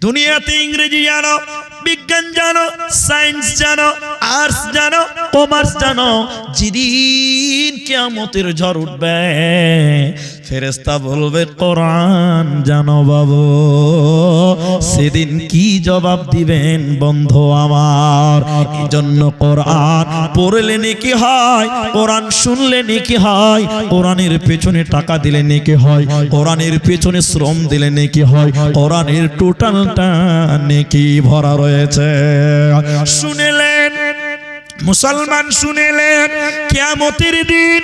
দুনিয়াতে ইংরেজি জানো, বিজ্ঞান জানো, সায়েন্স জানো, আর্টস জানো, কমার্স জানো, যেদিন কিয়ামতের ঝড় উঠবে ফেরেশতা বলবে কোরআন জানো বাবু, সেদিন কি জবাব দিবেন বন্ধু আমার? এই জন্য কোরআন পড়লে নেকি হয়, কোরআন শুনলে নেকি হয়, কোরআনের পেছনে টাকা দিলে নেকি হয়, কোরআনের পেছনে শ্রম দিলে নেকি হয়, কোরআনের টোটালটা নেকি ভরা রয়েছে। শুনেলেন মুসলমান, শুনেলেন কিয়ামতের দিন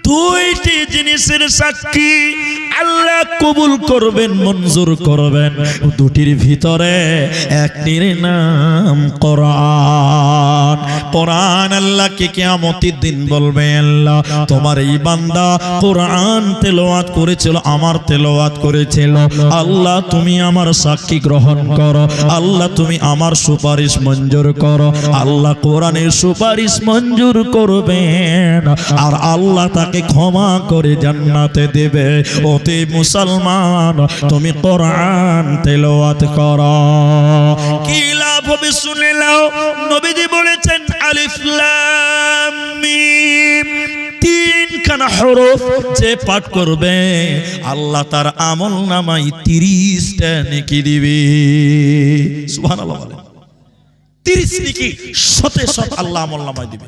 দুইটি জিনিসের সাক্ষী আল্লাহ কবুল করবেন, মঞ্জুর করবেন। দুটির ভিতরে একটির নাম কোরআন। কোরআন আল্লাহকে কিয়ামতের দিন বলবে, আল্লাহ তোমার এই বান্দা কোরআন তেলাওয়াত করেছিল, আমার তেলাওয়াত করেছিল, আল্লাহ তুমি আমার সাক্ষী গ্রহণ করো, আল্লাহ তুমি আমার সুপারিশ মঞ্জুর করো। আল্লাহ কোরআনের সুপারিশ মঞ্জুর করবেন আর আল্লাহ তাকে ক্ষমা করে জান্নাতে দেবে। ওতে মুসলমান তুমি কোরআন তেলাওয়াত করো, কি লাভ হবে শুনে নাও। নবীজি বলেছেন আলিফ লাম মিম, তিনখানা হরফ যে পাঠ করবে আল্লাহ তার আমলনামায় 30টা নেকি দিবে। সুবহানাল্লাহ বলেন, 30 নেকি শতে শত আল্লাহ আমলনামায় দিবে।